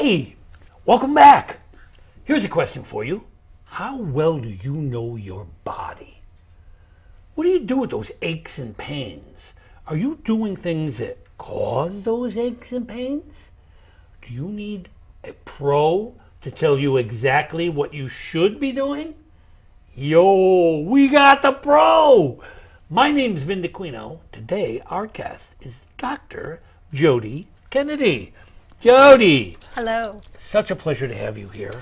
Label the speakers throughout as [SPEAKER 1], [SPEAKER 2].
[SPEAKER 1] Hey, welcome back. Here's a question for you. How well do you know your body? What do you do with those aches and pains? Are you doing things that cause those aches and pains? Do you need a pro to tell you exactly what you should be doing? Yo, we got the pro! My name's Dacquino. Today, our guest is Dr. Jodi Kennedy. Jodi!
[SPEAKER 2] Hello.
[SPEAKER 1] Such a pleasure to have you here.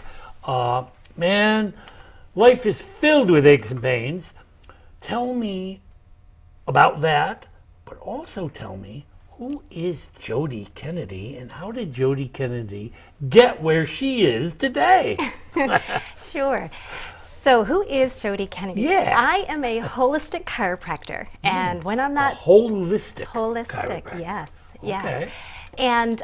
[SPEAKER 1] Man, life is filled with aches and pains. Tell me about that, but also tell me, who is Jodi Kennedy and how did Jodi Kennedy get where she is today?
[SPEAKER 2] Sure. So who is Jodi Kennedy?
[SPEAKER 1] Yeah.
[SPEAKER 2] I am a holistic chiropractor, and when I'm not
[SPEAKER 1] Holistic
[SPEAKER 2] holistic, yes, yes.
[SPEAKER 1] Okay.
[SPEAKER 2] And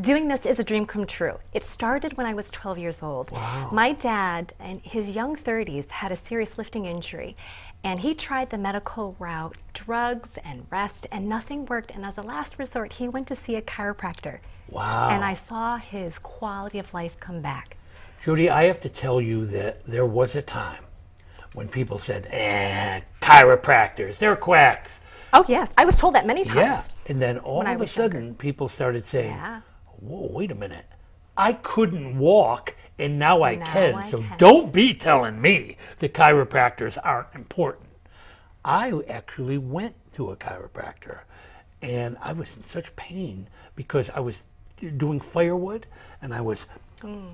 [SPEAKER 2] doing this is a dream come true. It started when I was 12 years old.
[SPEAKER 1] Wow.
[SPEAKER 2] My dad, in his young 30s, had a serious lifting injury, and he tried the medical route, drugs and rest, and nothing worked. And as a last resort, he went to see a chiropractor.
[SPEAKER 1] Wow.
[SPEAKER 2] And I saw his quality of life come back.
[SPEAKER 1] Jodi, I have to tell you that there was a time when people said, chiropractors, they're quacks.
[SPEAKER 2] Oh yes, I was told that many times.
[SPEAKER 1] Yeah, and then all of a sudden
[SPEAKER 2] younger.
[SPEAKER 1] people started saying,
[SPEAKER 2] Yeah.
[SPEAKER 1] whoa, wait a minute. I couldn't walk and now I can.
[SPEAKER 2] I
[SPEAKER 1] So
[SPEAKER 2] can.
[SPEAKER 1] don't be telling me that chiropractors aren't important. I actually went to a chiropractor and I was in such pain because I was doing firewood and I was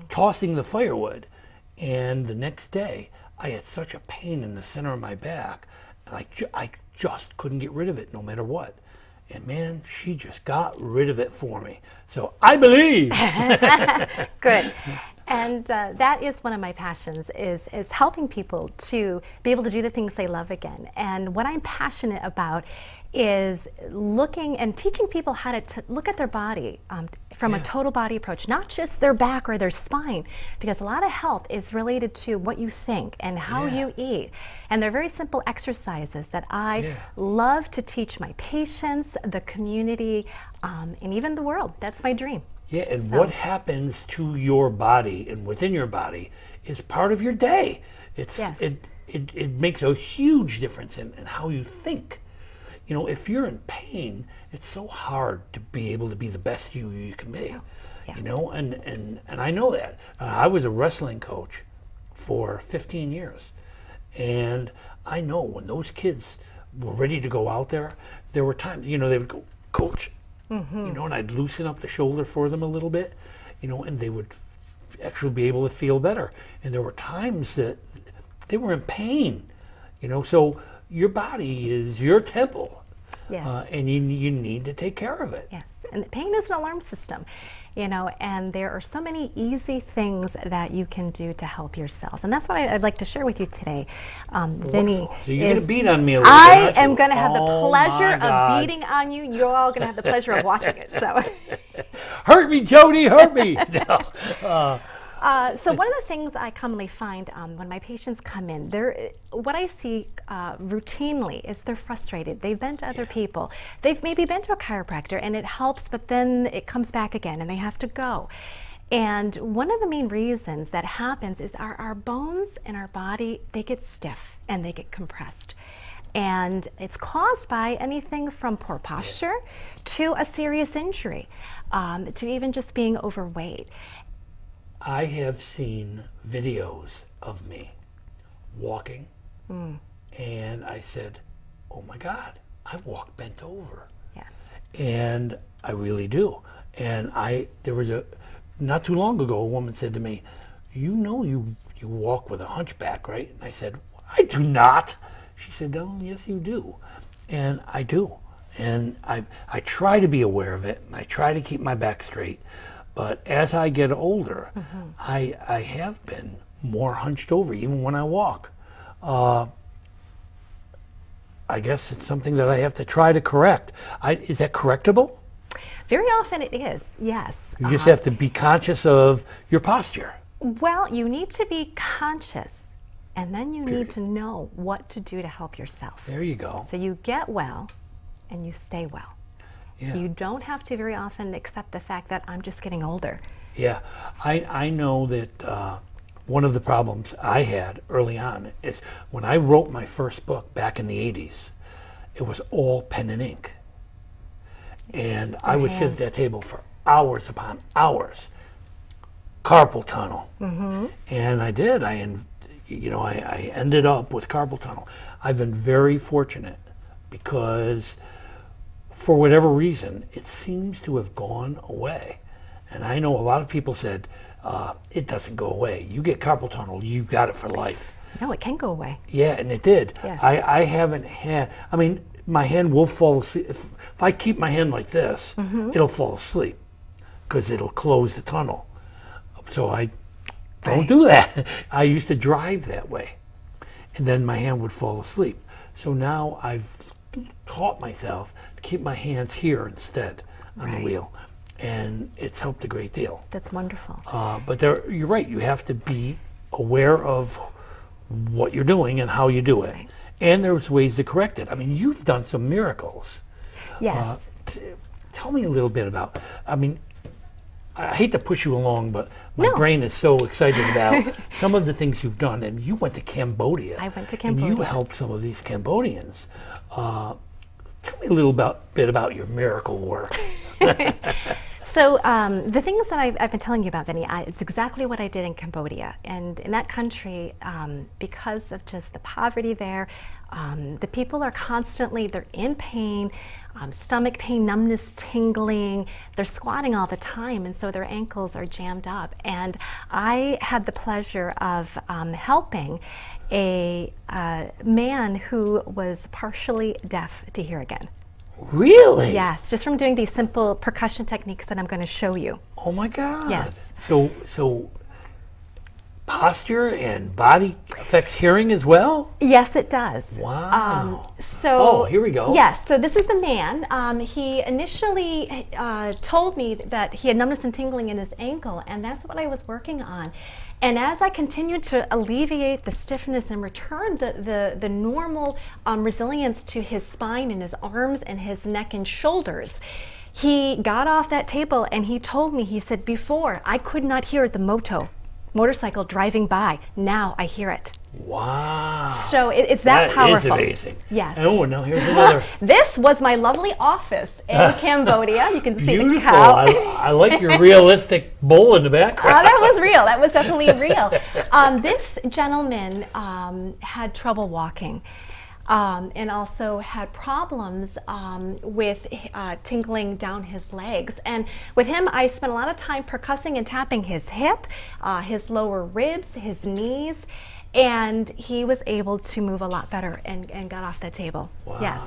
[SPEAKER 1] tossing the firewood. And the next day I had such a pain in the center of my back and I just couldn't get rid of it no matter what. And man, she just got rid of it for me. So I believe.
[SPEAKER 2] Good. And that is one of my passions is helping people to be able to do the things they love again. And what I'm passionate about is looking and teaching people how to look at their body from a total body approach, not just their back or their spine, because a lot of health is related to what you think and how you eat. And they're very simple exercises that I love to teach my patients, the community, and even the world. That's my dream.
[SPEAKER 1] Yeah, and what happens to your body and within your body is part of your day. It makes a huge difference in how you think. You know, if you're in pain, it's so hard to be able to be the best you can be.
[SPEAKER 2] Yeah.
[SPEAKER 1] You know, and I know that. I was a wrestling coach for 15 years. And I know when those kids were ready to go out there, there were times, you know, they would go, "Coach," you know, and I'd loosen up the shoulder for them a little bit, you know, and they would actually be able to feel better. And there were times that they were in pain, you know, so your body is your temple.
[SPEAKER 2] Yes.
[SPEAKER 1] And you need to take care of it.
[SPEAKER 2] Yes, and pain is an alarm system, you know, and there are so many easy things that you can do to help yourselves. And that's what I'd like to share with you today. Vinny,
[SPEAKER 1] so you're going to beat on me a little bit,
[SPEAKER 2] I
[SPEAKER 1] aren't you?
[SPEAKER 2] am going to have the
[SPEAKER 1] Oh,
[SPEAKER 2] pleasure
[SPEAKER 1] my God.
[SPEAKER 2] of beating on you. You're all going to have the pleasure of watching it. So,
[SPEAKER 1] Hurt me, Jodi, hurt me. No.
[SPEAKER 2] So one of the things I commonly find when my patients come in, what I see routinely is they're frustrated. They've been to other people. They've maybe been to a chiropractor and it helps, but then it comes back again and they have to go. And one of the main reasons that happens is our bones in our body, they get stiff and they get compressed. And it's caused by anything from poor posture to a serious injury, to even just being overweight.
[SPEAKER 1] I have seen videos of me walking, and I said, oh my God, I walk bent over.
[SPEAKER 2] Yes.
[SPEAKER 1] And I really do. And there was not too long ago, a woman said to me, you know you walk with a hunchback, right? And I said, I do not. She said, oh, yes, you do. And I do. And I try to be aware of it, and I try to keep my back straight. But as I get older, I have been more hunched over, even when I walk. I guess it's something that I have to try to correct. Is that correctable?
[SPEAKER 2] Very often it is, yes.
[SPEAKER 1] You just have to be conscious of your posture.
[SPEAKER 2] Well, you need to be conscious, and then you need to know what to do to help yourself.
[SPEAKER 1] There you go.
[SPEAKER 2] So you get well, and you stay well.
[SPEAKER 1] Yeah.
[SPEAKER 2] You don't have to very often accept the fact that I'm just getting older.
[SPEAKER 1] Yeah, I know that one of the problems I had early on is when I wrote my first book back in the 80s, it was all pen and ink. And I would sit at that table for hours upon hours. Carpal tunnel. And I did. I ended up with carpal tunnel. I've been very fortunate because for whatever reason, it seems to have gone away. And I know a lot of people said, it doesn't go away. You get carpal tunnel, you got it for life.
[SPEAKER 2] No, it can go away.
[SPEAKER 1] Yeah, and it did.
[SPEAKER 2] Yes.
[SPEAKER 1] I haven't had, I mean, my hand will fall asleep. If I keep my hand like this, it'll fall asleep because it'll close the tunnel. So I don't do that. I used to drive that way. And then my hand would fall asleep. So now I've taught myself to keep my hands here instead on the wheel. And it's helped a great deal.
[SPEAKER 2] That's wonderful.
[SPEAKER 1] But you're right. You have to be aware of what you're doing and how you do it.
[SPEAKER 2] Right.
[SPEAKER 1] And there's ways to correct it. I mean, you've done some miracles.
[SPEAKER 2] Yes.
[SPEAKER 1] Tell me a little bit about, I mean, I hate to push you along, but my
[SPEAKER 2] No.
[SPEAKER 1] brain is so excited about some of the things you've done. And you went to Cambodia.
[SPEAKER 2] I went to Cambodia.
[SPEAKER 1] And you helped some of these Cambodians. Tell me a little bit about your miracle work.
[SPEAKER 2] So the things that I've been telling you about, Vinny, it's exactly what I did in Cambodia. And in that country, because of just the poverty there, the people are constantly, they're in pain, stomach pain, numbness, tingling. They're squatting all the time, and so their ankles are jammed up. And I had the pleasure of helping a man who was partially deaf to hear again.
[SPEAKER 1] Really?
[SPEAKER 2] Yes, just from doing these simple percussion techniques that I'm going to show you.
[SPEAKER 1] Oh my God.
[SPEAKER 2] Yes.
[SPEAKER 1] So posture and body affects hearing as well?
[SPEAKER 2] Yes, it does.
[SPEAKER 1] Wow.
[SPEAKER 2] So
[SPEAKER 1] here we go.
[SPEAKER 2] Yes, so this is the man. He initially told me that he had numbness and tingling in his ankle, and that's what I was working on. And as I continued to alleviate the stiffness and return the normal resilience to his spine and his arms and his neck and shoulders, he got off that table and he told me, he said, before I could not hear the motorcycle driving by. Now I hear it.
[SPEAKER 1] Wow.
[SPEAKER 2] So it's that powerful.
[SPEAKER 1] That is amazing.
[SPEAKER 2] Yes.
[SPEAKER 1] Oh, now here's another.
[SPEAKER 2] This was my lovely office in Cambodia. You can see
[SPEAKER 1] Beautiful.
[SPEAKER 2] the cow.
[SPEAKER 1] I like your realistic bowl in the background.
[SPEAKER 2] That was real. That was definitely real. This gentleman had trouble walking. And also had problems with tingling down his legs. And with him, I spent a lot of time percussing and tapping his hip, his lower ribs, his knees, and he was able to move a lot better and got off the table.
[SPEAKER 1] Wow.
[SPEAKER 2] Yes.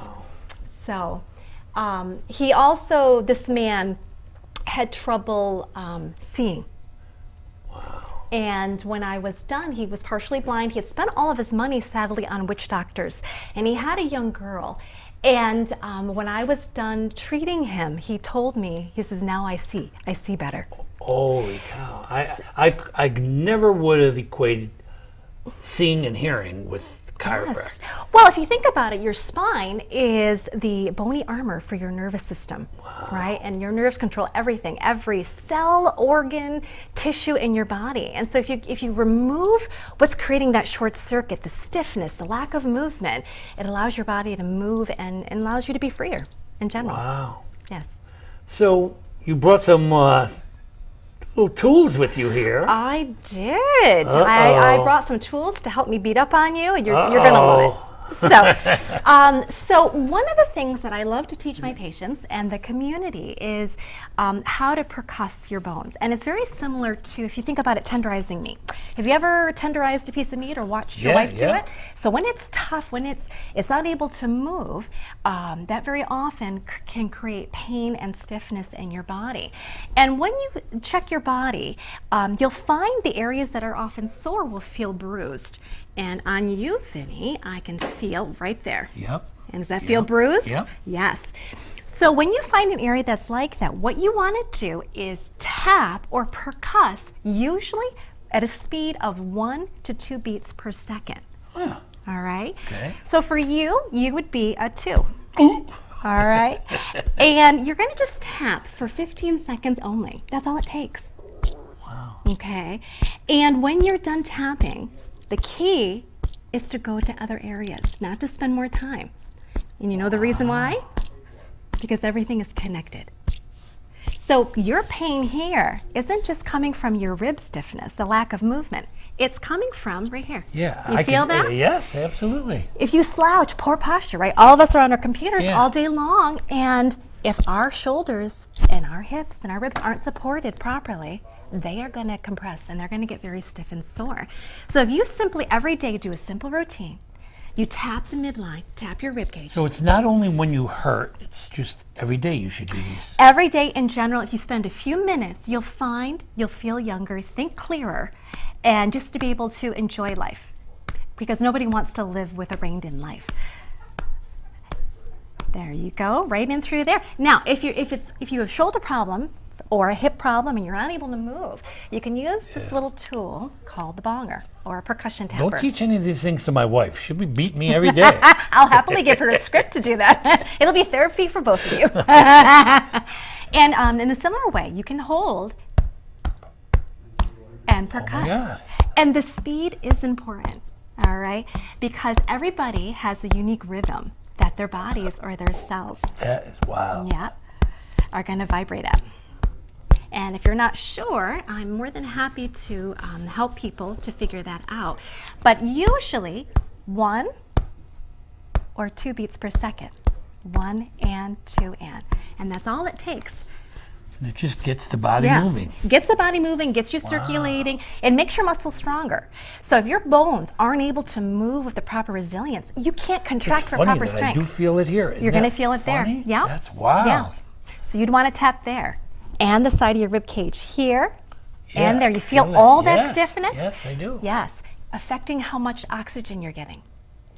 [SPEAKER 2] So he also, this man, had trouble seeing. And when I was done, he was partially blind. He had spent all of his money, sadly, on witch doctors. And he had a young girl. And when I was done treating him, he told me, he says, now I see better.
[SPEAKER 1] Holy cow. I never would have equated seeing and hearing with chiropractic.
[SPEAKER 2] Yes. Well, if you think about it, your spine is the bony armor for your nervous system, right? And your nerves control everything, every cell, organ, tissue in your body. And so if you remove what's creating that short circuit, the stiffness, the lack of movement, it allows your body to move and allows you to be freer in general.
[SPEAKER 1] Wow.
[SPEAKER 2] Yes.
[SPEAKER 1] So you brought some little tools with you here.
[SPEAKER 2] I did. I brought some tools to help me beat up on you. You're going to love it. So one of the things that I love to teach my patients and the community is how to percuss your bones. And it's very similar to, if you think about it, tenderizing meat. Have you ever tenderized a piece of meat or watched your wife do it? So when it's tough, when it's not able to move, that very often can create pain and stiffness in your body. And when you check your body, you'll find the areas that are often sore will feel bruised. And on you, Vinny, I can feel right there.
[SPEAKER 1] Yep.
[SPEAKER 2] And does that feel bruised?
[SPEAKER 1] Yep.
[SPEAKER 2] Yes. So when you find an area that's like that, what you want to do is tap or percuss, usually at a speed of 1 to 2 beats per second.
[SPEAKER 1] Yeah.
[SPEAKER 2] All right?
[SPEAKER 1] Okay.
[SPEAKER 2] So for you would be a 2. All right? And you're going to just tap for 15 seconds only. That's all it takes. Okay? And when you're done tapping, the key is to go to other areas, not to spend more time. And you know the reason why? Because everything is connected. So your pain here isn't just coming from your rib stiffness, the lack of movement. It's coming from right here.
[SPEAKER 1] Yeah.
[SPEAKER 2] You feel that?
[SPEAKER 1] Yes, absolutely.
[SPEAKER 2] If you slouch, poor posture, right? All of us are on our computers
[SPEAKER 1] Yeah.
[SPEAKER 2] all day long, and if our shoulders and our hips and our ribs aren't supported properly, they are going to compress and they're going to get very stiff and sore. So if you simply every day do a simple routine, you tap the midline, tap your rib cage.
[SPEAKER 1] So it's not only when you hurt, it's just every day you should do these.
[SPEAKER 2] Every day in general, if you spend a few minutes, you'll find you'll feel younger, think clearer, and just to be able to enjoy life. Because nobody wants to live with a reined-in life. There you go, right in through there. Now, if you have a shoulder problem or a hip problem and you're unable to move, you can use this little tool called the bonger or a percussion tapper.
[SPEAKER 1] Don't teach any of these things to my wife. She'll be beating me every day.
[SPEAKER 2] I'll happily give her a script to do that. It'll be therapy for both of you. And in a similar way, you can hold and percuss.
[SPEAKER 1] Oh my God.
[SPEAKER 2] And the speed is important, all right? Because everybody has a unique rhythm that their bodies or their cells
[SPEAKER 1] That is wild.
[SPEAKER 2] are going to vibrate at. And if you're not sure, I'm more than happy to help people to figure that out. But usually 1 or 2 beats per second. 1 and 2 and that's all it takes.
[SPEAKER 1] And it just gets the body moving.
[SPEAKER 2] Gets the body moving, gets you circulating, and makes your muscles stronger. So if your bones aren't able to move with the proper resilience, you can't contract for proper
[SPEAKER 1] It's funny that
[SPEAKER 2] strength.
[SPEAKER 1] I do feel it here.
[SPEAKER 2] You're going to feel it there.
[SPEAKER 1] Funny?
[SPEAKER 2] Yeah.
[SPEAKER 1] That's wild.
[SPEAKER 2] Yeah. So you'd want to tap there and the side of your rib cage here
[SPEAKER 1] Yeah,
[SPEAKER 2] and there.
[SPEAKER 1] I
[SPEAKER 2] You
[SPEAKER 1] can
[SPEAKER 2] feel
[SPEAKER 1] it.
[SPEAKER 2] all that
[SPEAKER 1] Yes,
[SPEAKER 2] stiffness?
[SPEAKER 1] Yes, I do.
[SPEAKER 2] Yes. Affecting how much oxygen you're getting.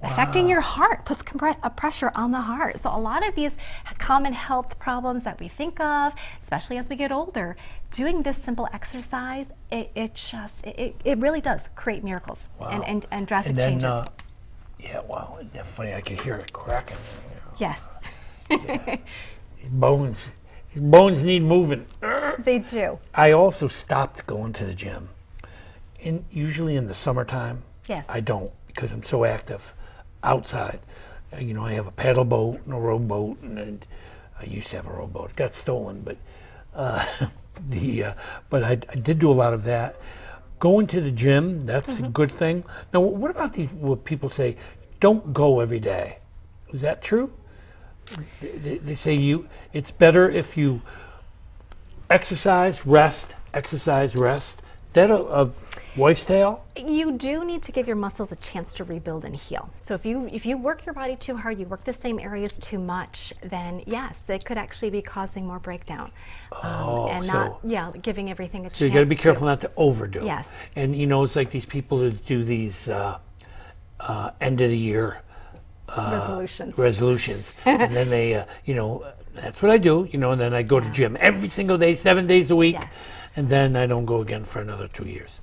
[SPEAKER 2] Affecting your heart, puts a pressure on the heart. So a lot of these common health problems that we think of, especially as we get older, doing this simple exercise, it really does create miracles and drastic changes.
[SPEAKER 1] Wow, isn't that funny? I could hear it cracking.
[SPEAKER 2] Yes.
[SPEAKER 1] His bones need moving.
[SPEAKER 2] They do.
[SPEAKER 1] I also stopped going to the gym. Usually in the summertime,
[SPEAKER 2] Yes.
[SPEAKER 1] I don't because I'm so active outside. I have a paddle boat and a rowboat, and I used to have a rowboat. It got stolen, but but I did do a lot of that. Going to the gym, that's a good thing. Now, what about what people say, don't go every day? Is that true? They say it's better if you exercise, rest. Is that a wife's tale?
[SPEAKER 2] You do need to give your muscles a chance to rebuild and heal. So if you work your body too hard, you work the same areas too much, then yes, it could actually be causing more breakdown. Not giving everything a chance.
[SPEAKER 1] So you got to be careful not to overdo.
[SPEAKER 2] Yes.
[SPEAKER 1] And it's like these people who do these end of the year resolutions, and then they that's what I do. And then I go to gym every single day, 7 days a week.
[SPEAKER 2] Yes.
[SPEAKER 1] And then I don't go again for another 2 years.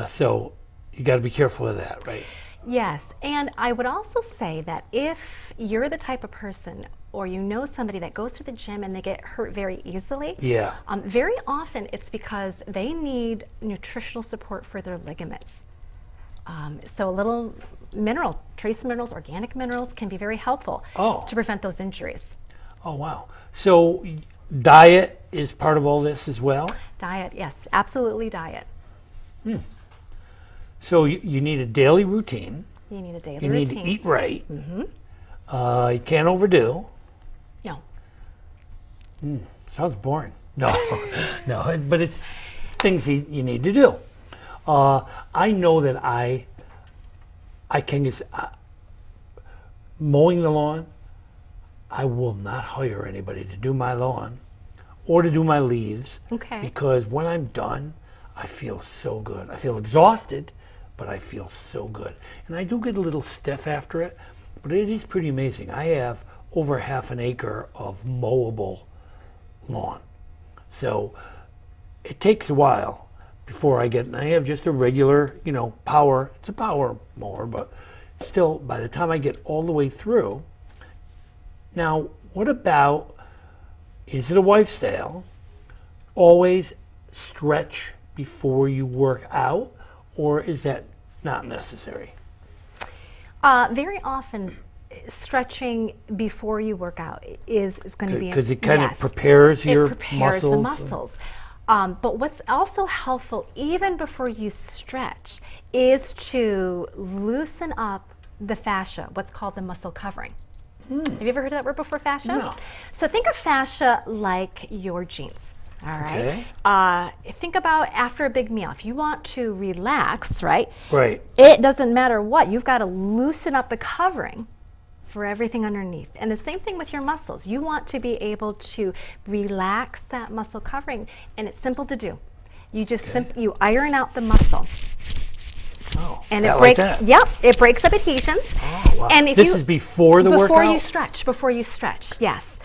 [SPEAKER 1] So you got to be careful of that, right?
[SPEAKER 2] Yes, and I would also say that if you're the type of person or you know somebody that goes to the gym and they get hurt very easily, very often it's because they need nutritional support for their ligaments. So a little trace minerals, organic minerals can be very helpful to prevent those injuries.
[SPEAKER 1] Oh, wow. So diet is part of all this as well?
[SPEAKER 2] Diet, yes, absolutely diet.
[SPEAKER 1] So you need a daily routine.
[SPEAKER 2] You need a daily
[SPEAKER 1] routine. You need to eat right.
[SPEAKER 2] Mm-hmm.
[SPEAKER 1] You can't overdo.
[SPEAKER 2] No.
[SPEAKER 1] Sounds boring. No, no, but it's things you need to do. I know that I can just mowing the lawn. I will not hire anybody to do my lawn or to do my leaves.
[SPEAKER 2] Okay.
[SPEAKER 1] Because when I'm done, I feel so good. I feel exhausted, but I feel so good. And I do get a little stiff after it, but it is pretty amazing. I have over half an acre of mowable lawn. So it takes a while before I have just a regular, power. It's a power mower, but still, by the time I get all the way through. Now, what about, is it a wife's tale? Always stretch before you work out, or is that not necessary?
[SPEAKER 2] Very often, stretching before you work out is going to be
[SPEAKER 1] because it kind of prepares your
[SPEAKER 2] prepares
[SPEAKER 1] muscles.
[SPEAKER 2] the muscles. But what's also helpful, even before you stretch, is to loosen up the fascia, what's called the muscle covering. Have you ever heard of that word before, fascia?
[SPEAKER 1] No.
[SPEAKER 2] So think of fascia like your jeans. All right.
[SPEAKER 1] Okay.
[SPEAKER 2] Think about after a big meal. If you want to relax, right?
[SPEAKER 1] Right.
[SPEAKER 2] It doesn't matter what. You've got to loosen up the covering for everything underneath. And the same thing with your muscles. You want to be able to relax that muscle covering, and it's simple to do. You just you iron out the muscle.
[SPEAKER 1] Oh,
[SPEAKER 2] And
[SPEAKER 1] that
[SPEAKER 2] it breaks.
[SPEAKER 1] like that.
[SPEAKER 2] Yep, it breaks up adhesions.
[SPEAKER 1] Oh, wow.
[SPEAKER 2] And if
[SPEAKER 1] This is before the workout?
[SPEAKER 2] Before you stretch, yes.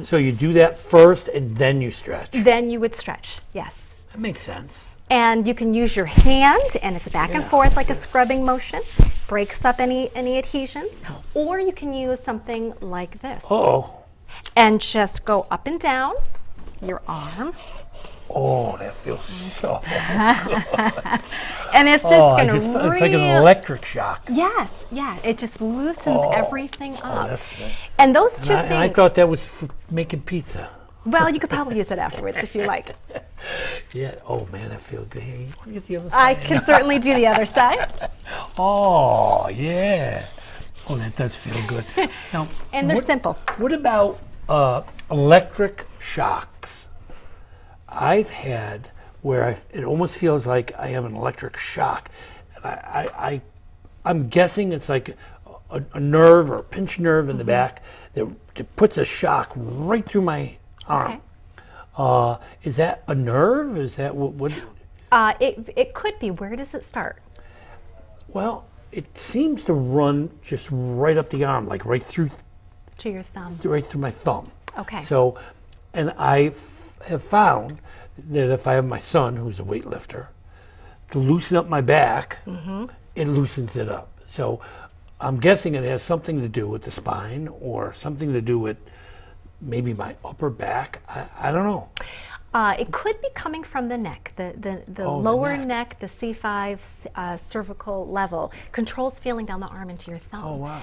[SPEAKER 1] So you do that first and then you stretch.
[SPEAKER 2] Then you would stretch, yes.
[SPEAKER 1] That makes sense.
[SPEAKER 2] And you can use your hand, and it's back and forth like a scrubbing motion, breaks up any adhesions, or you can use something like this.
[SPEAKER 1] Oh.
[SPEAKER 2] And just go up and down your arm.
[SPEAKER 1] Oh, that feels so good.
[SPEAKER 2] And it's just going to
[SPEAKER 1] It's like an electric shock.
[SPEAKER 2] Yes, yeah, it just loosens everything up.
[SPEAKER 1] That's
[SPEAKER 2] And those two
[SPEAKER 1] and I
[SPEAKER 2] things,
[SPEAKER 1] thought that was for making pizza.
[SPEAKER 2] well, you could probably use it afterwards if you like.
[SPEAKER 1] Yeah. Oh man, that feels good. Hey, you want to get the other
[SPEAKER 2] I
[SPEAKER 1] side?
[SPEAKER 2] can certainly do the other side.
[SPEAKER 1] Oh yeah. Oh, that does feel good. Now,
[SPEAKER 2] And they're simple.
[SPEAKER 1] What about electric shocks? I've had where it almost feels like I have an electric shock, and I'm guessing it's like a nerve or a pinched nerve in the back that puts a shock right through my arm.
[SPEAKER 2] Okay.
[SPEAKER 1] Is that a nerve? Is that what?
[SPEAKER 2] It could be. Where does it start?
[SPEAKER 1] Well, it seems to run just right up the arm, like right through
[SPEAKER 2] To your thumb.
[SPEAKER 1] right through my thumb.
[SPEAKER 2] Okay.
[SPEAKER 1] So, and I have found that if I have my son, who's a weightlifter, to loosen up my back, it loosens it up. So I'm guessing it has something to do with the spine or something to do with maybe my upper back. I don't know.
[SPEAKER 2] It could be coming from the neck. The
[SPEAKER 1] Oh, the
[SPEAKER 2] lower
[SPEAKER 1] neck.
[SPEAKER 2] neck, the C5 cervical level, controls feeling down the arm into your thumb.
[SPEAKER 1] Oh, wow.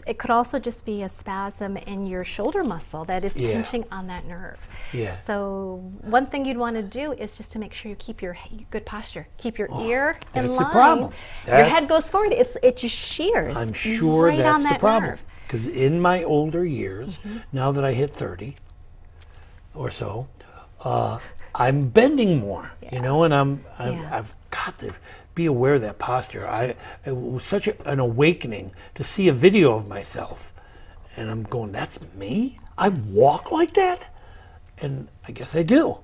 [SPEAKER 2] It could also just be a spasm in your shoulder muscle that is
[SPEAKER 1] Yeah.
[SPEAKER 2] pinching on that nerve.
[SPEAKER 1] Yeah.
[SPEAKER 2] So one thing you'd want to do is just to make sure you keep your good posture. Keep your ear in
[SPEAKER 1] that's
[SPEAKER 2] line.
[SPEAKER 1] the problem.
[SPEAKER 2] Your head goes forward. It just shears.
[SPEAKER 1] I'm sure
[SPEAKER 2] right
[SPEAKER 1] that's
[SPEAKER 2] on
[SPEAKER 1] the
[SPEAKER 2] that
[SPEAKER 1] problem.
[SPEAKER 2] nerve.
[SPEAKER 1] Because in my older years, now that I hit 30 or so, I'm bending more, and I've got to be aware of that posture. It was such an awakening to see a video of myself, and I'm going, that's me? I walk like that? And I guess I do.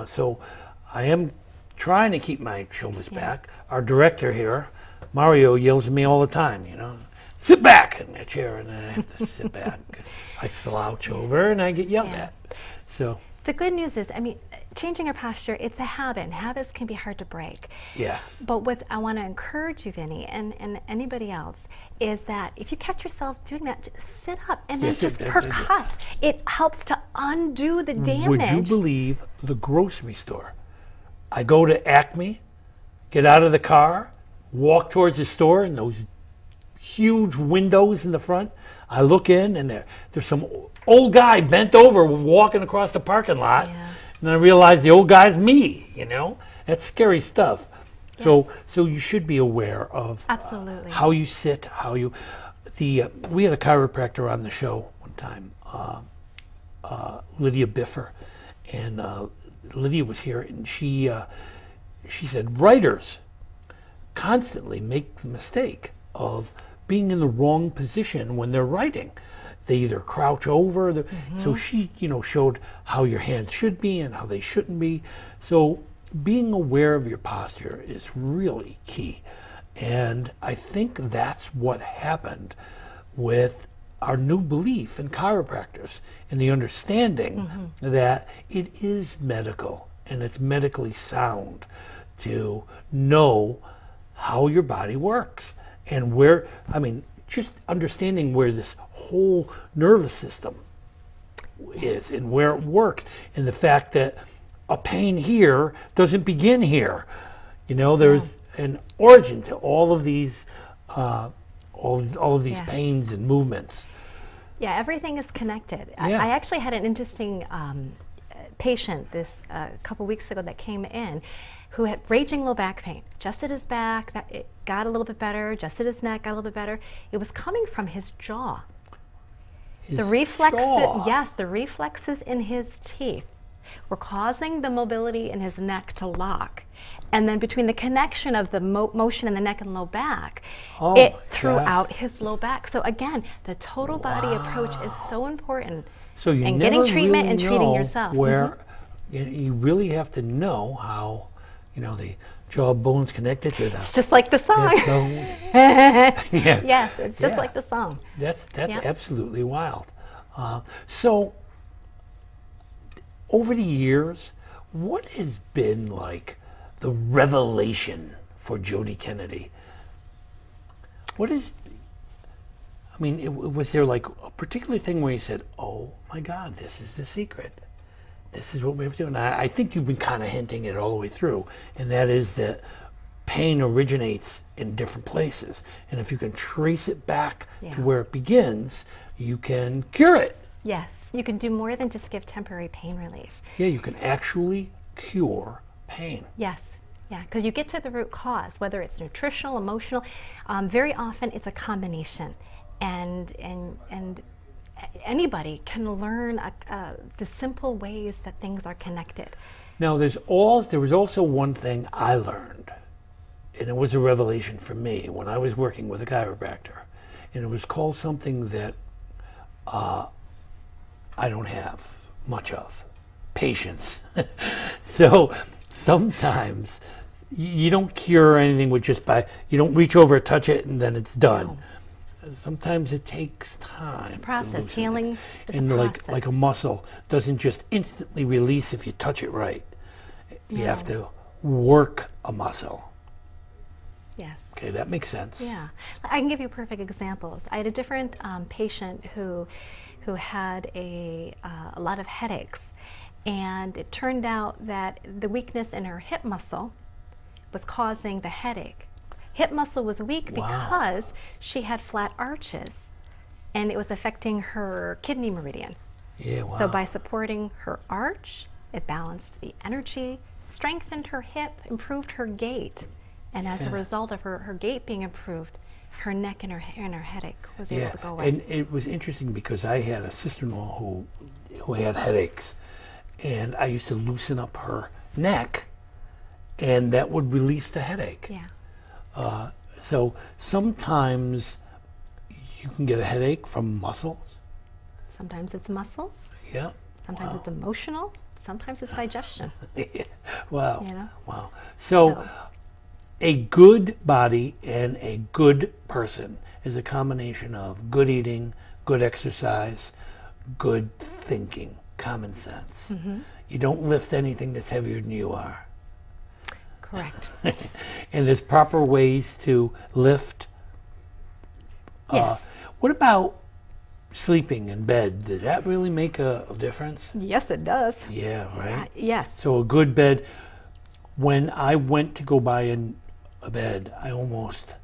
[SPEAKER 1] So I am trying to keep my shoulders back. Our director here, Mario, yells at me all the time, sit back in the chair, and then I have to sit back because I slouch over and I get yelled at. So
[SPEAKER 2] the good news is, changing your posture, it's a habit, and habits can be hard to break.
[SPEAKER 1] yes,
[SPEAKER 2] But what I want to encourage you, Vinny, and anybody else, is that if you catch yourself doing that, just sit up and then
[SPEAKER 1] Yes,
[SPEAKER 2] just
[SPEAKER 1] it-
[SPEAKER 2] percuss. It helps to undo the damage.
[SPEAKER 1] would you believe the grocery store? I go to Acme, get out of the car, walk towards the store, and those huge windows in the front. I look in, and there's some old guy bent over walking across the parking lot.
[SPEAKER 2] Yeah.
[SPEAKER 1] And I realize the old guy's me, That's scary stuff. So you should be aware of
[SPEAKER 2] Absolutely.
[SPEAKER 1] how you sit, we had a chiropractor on the show one time, Lydia Biffer, and Lydia was here, and she said writers constantly make the mistake of being in the wrong position when they're writing. They either crouch over, so she, showed how your hands should be and how they shouldn't be. So being aware of your posture is really key. And I think that's what happened with our new belief in chiropractors and the understanding that it is medical and it's medically sound to know how your body works and just understanding where this whole nervous system is and where it works, and the fact that a pain here doesn't begin here. You know, there's an origin to all of these all of these pains and movements.
[SPEAKER 2] Yeah, everything is connected.
[SPEAKER 1] Yeah.
[SPEAKER 2] I actually had an interesting patient this couple weeks ago that came in who had raging low back pain. Adjusted his back, it got a little bit better. Adjusted his neck, got a little bit better. It was coming from his jaw. The reflexes in his teeth were causing the mobility in his neck to lock. And then between the connection of the motion in the neck and low back, it threw out his low back. So again, the total body approach is so important.
[SPEAKER 1] So you
[SPEAKER 2] and
[SPEAKER 1] never
[SPEAKER 2] getting treatment
[SPEAKER 1] really
[SPEAKER 2] and treating yourself.
[SPEAKER 1] Where you really have to know how, you know, the jawbone's connected to the.
[SPEAKER 2] It's just like the song. Yes, it's just like the song.
[SPEAKER 1] That's absolutely wild. So over the years, what has been like the revelation for Jodi Kennedy? What is, I mean, was there like a particular thing where you said, oh my God, this is the secret. This is what we have to do. And I think you've been kind of hinting it all the way through. And that is that pain originates in different places. And if you can trace it back to where it begins, you can cure it.
[SPEAKER 2] Yes, you can do more than just give temporary pain relief.
[SPEAKER 1] Yeah, you can actually cure pain.
[SPEAKER 2] Yes, yeah, because you get to the root cause, whether it's nutritional, emotional. Very often it's a combination, and anybody can learn the simple ways that things are connected.
[SPEAKER 1] Now, there was also one thing I learned, and it was a revelation for me when I was working with a chiropractor, and it was called something that I don't have much of, patience. So sometimes you don't cure anything with you don't reach over, touch it, and then it's done. No. Sometimes it takes time.
[SPEAKER 2] It's a process. Healing is
[SPEAKER 1] and
[SPEAKER 2] a process.
[SPEAKER 1] like a muscle doesn't just instantly release if you touch it right. You have to work a muscle.
[SPEAKER 2] Yes.
[SPEAKER 1] Okay, that makes sense.
[SPEAKER 2] Yeah, I can give you perfect examples. I had a different patient who had a lot of headaches, and it turned out that the weakness in her hip muscle was causing the headache. Hip muscle was weak because she had flat arches, and it was affecting her kidney meridian.
[SPEAKER 1] Yeah, wow.
[SPEAKER 2] So by supporting her arch, it balanced the energy, strengthened her hip, improved her gait, and as a result of her gait being improved, her neck and her headache was able to go away.
[SPEAKER 1] And it was interesting because I had a sister-in-law who had headaches, and I used to loosen up her neck, and that would release the headache.
[SPEAKER 2] Yeah.
[SPEAKER 1] So sometimes you can get a headache from muscles.
[SPEAKER 2] Sometimes it's muscles.
[SPEAKER 1] Yeah.
[SPEAKER 2] Sometimes it's emotional. Sometimes it's digestion.
[SPEAKER 1] Wow.
[SPEAKER 2] You know?
[SPEAKER 1] Wow. So a good body and a good person is a combination of good eating, good exercise, good thinking, common sense. Mm-hmm. You don't lift anything that's heavier than you are.
[SPEAKER 2] Correct.
[SPEAKER 1] And there's proper ways to lift.
[SPEAKER 2] Yes.
[SPEAKER 1] What about sleeping in bed? Does that really make a difference?
[SPEAKER 2] Yes, it does.
[SPEAKER 1] Yeah, right?
[SPEAKER 2] Yes.
[SPEAKER 1] So a good bed, when I went to go buy a bed, I almost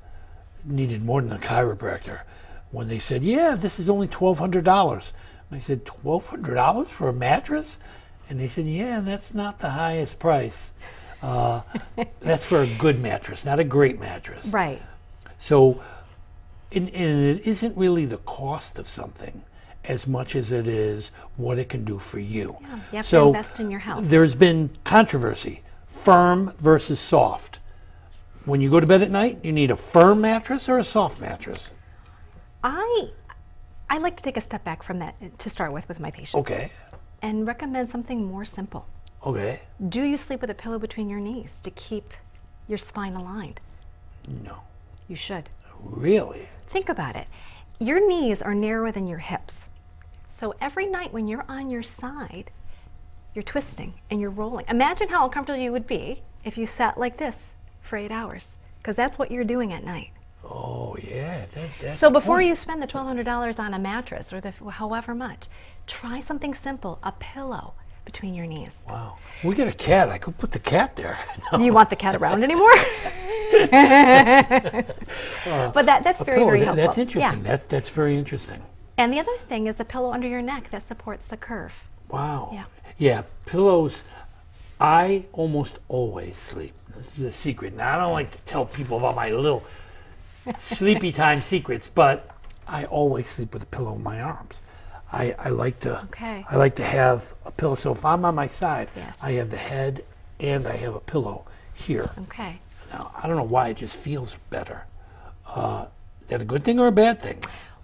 [SPEAKER 1] needed more than a chiropractor when they said, yeah, this is only $1,200. And I said, $1,200 for a mattress? And they said, yeah, that's not the highest price. That's for a good mattress, not a great mattress.
[SPEAKER 2] Right.
[SPEAKER 1] So, and it isn't really the cost of something as much as it is what it can do for you.
[SPEAKER 2] Yeah, you have to invest in your health.
[SPEAKER 1] There's been controversy, firm versus soft. When you go to bed at night, you need a firm mattress or a soft mattress?
[SPEAKER 2] I like to take a step back from that to start with my patients.
[SPEAKER 1] Okay.
[SPEAKER 2] And recommend something more simple.
[SPEAKER 1] Okay.
[SPEAKER 2] Do you sleep with a pillow between your knees to keep your spine aligned?
[SPEAKER 1] No.
[SPEAKER 2] You should.
[SPEAKER 1] Really?
[SPEAKER 2] Think about it. Your knees are narrower than your hips. So every night when you're on your side, you're twisting and you're rolling. Imagine how uncomfortable you would be if you sat like this for 8 hours, because that's what you're doing at night.
[SPEAKER 1] Oh, yeah. That's
[SPEAKER 2] so before you spend the $1,200 on a mattress or however much, try something simple, a pillow. between your knees.
[SPEAKER 1] Wow. We got a cat. I could put the cat there. No.
[SPEAKER 2] Do you want the cat around anymore? But that's very,
[SPEAKER 1] pillow,
[SPEAKER 2] very helpful.
[SPEAKER 1] That's interesting.
[SPEAKER 2] Yeah.
[SPEAKER 1] That's very interesting.
[SPEAKER 2] And the other thing is a pillow under your neck that supports the curve.
[SPEAKER 1] Wow.
[SPEAKER 2] Yeah.
[SPEAKER 1] Yeah, pillows. I almost always sleep. This is a secret. Now, I don't like to tell people about my little sleepy time secrets, but I always sleep with a pillow in my arms. I like to.
[SPEAKER 2] Okay.
[SPEAKER 1] I like to have a pillow. So if I'm on my side,
[SPEAKER 2] Yes.
[SPEAKER 1] I have the head and I have a pillow here.
[SPEAKER 2] Okay.
[SPEAKER 1] Now, I don't know why it just feels better. Is that a good thing or a bad thing?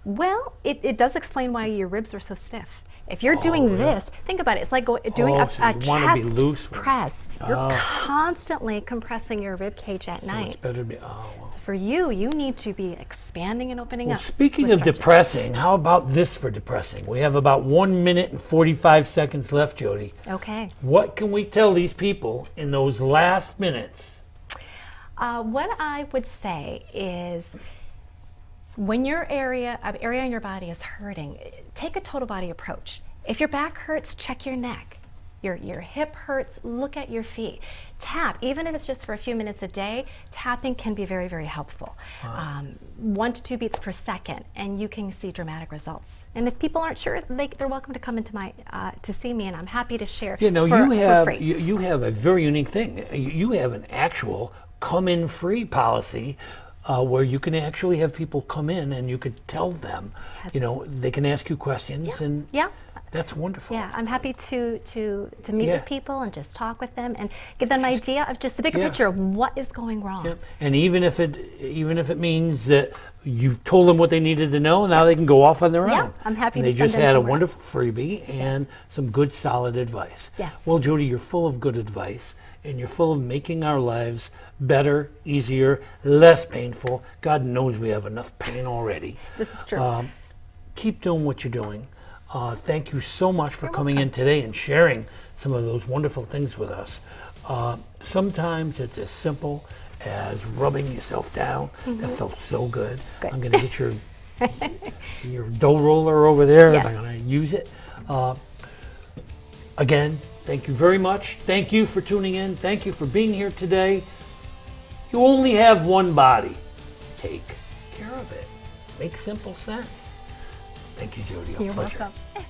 [SPEAKER 2] Well, it does explain why your ribs are so stiff. If you're doing this, think about it. It's like doing a
[SPEAKER 1] so you wanna be
[SPEAKER 2] chest
[SPEAKER 1] loose with it.
[SPEAKER 2] press. You're constantly compressing your rib cage at
[SPEAKER 1] It's
[SPEAKER 2] night.
[SPEAKER 1] better to be. Oh, well.
[SPEAKER 2] So for you, you need to be expanding and opening
[SPEAKER 1] Well,
[SPEAKER 2] up.
[SPEAKER 1] speaking
[SPEAKER 2] with
[SPEAKER 1] of
[SPEAKER 2] stretches.
[SPEAKER 1] depressing, how about this for depressing? We have about 1 minute and 45 seconds left, Jodi.
[SPEAKER 2] Okay.
[SPEAKER 1] What can we tell these people in those last minutes?
[SPEAKER 2] What I would say is, when your area in your body is hurting, take a total body approach. If your back hurts, check your neck. Your hip hurts, look at your feet. Tap, even if it's just for a few minutes a day, tapping can be very, very helpful. 1 to 2 beats per second, and you can see dramatic results. And if people aren't sure, they're welcome to come into to see me, and I'm happy to share for free.
[SPEAKER 1] You have a very unique thing. You have an actual come-in free policy where you can actually have people come in and you could tell them,
[SPEAKER 2] Yes.
[SPEAKER 1] they can ask you questions and
[SPEAKER 2] Yeah.
[SPEAKER 1] that's wonderful.
[SPEAKER 2] Yeah, I'm happy to meet with people and just talk with them and give them an idea of just the bigger picture of what is going wrong.
[SPEAKER 1] Yep. And even if it means that you told them what they needed to know, now they can go off on their own.
[SPEAKER 2] Yeah, I'm happy
[SPEAKER 1] and
[SPEAKER 2] to
[SPEAKER 1] they
[SPEAKER 2] send
[SPEAKER 1] just
[SPEAKER 2] them
[SPEAKER 1] had a
[SPEAKER 2] somewhere.
[SPEAKER 1] wonderful freebie and some good solid advice.
[SPEAKER 2] Yes.
[SPEAKER 1] Well, Jodi, you're full of good advice and you're full of making our lives better, easier, less painful. God knows we have enough pain already.
[SPEAKER 2] This is true.
[SPEAKER 1] Keep doing what you're doing. Thank you so much for coming in today and sharing some of those wonderful things with us. Sometimes it's as simple as rubbing yourself down. That felt so good.
[SPEAKER 2] Good.
[SPEAKER 1] I'm going to get your dough roller over there
[SPEAKER 2] Yes.
[SPEAKER 1] and I'm going to use it. Again, thank you very much. Thank you for tuning in. Thank you for being here today. You only have one body. Take care of it. Make simple sense. Thank you, Jodi. A
[SPEAKER 2] You're
[SPEAKER 1] pleasure.
[SPEAKER 2] welcome.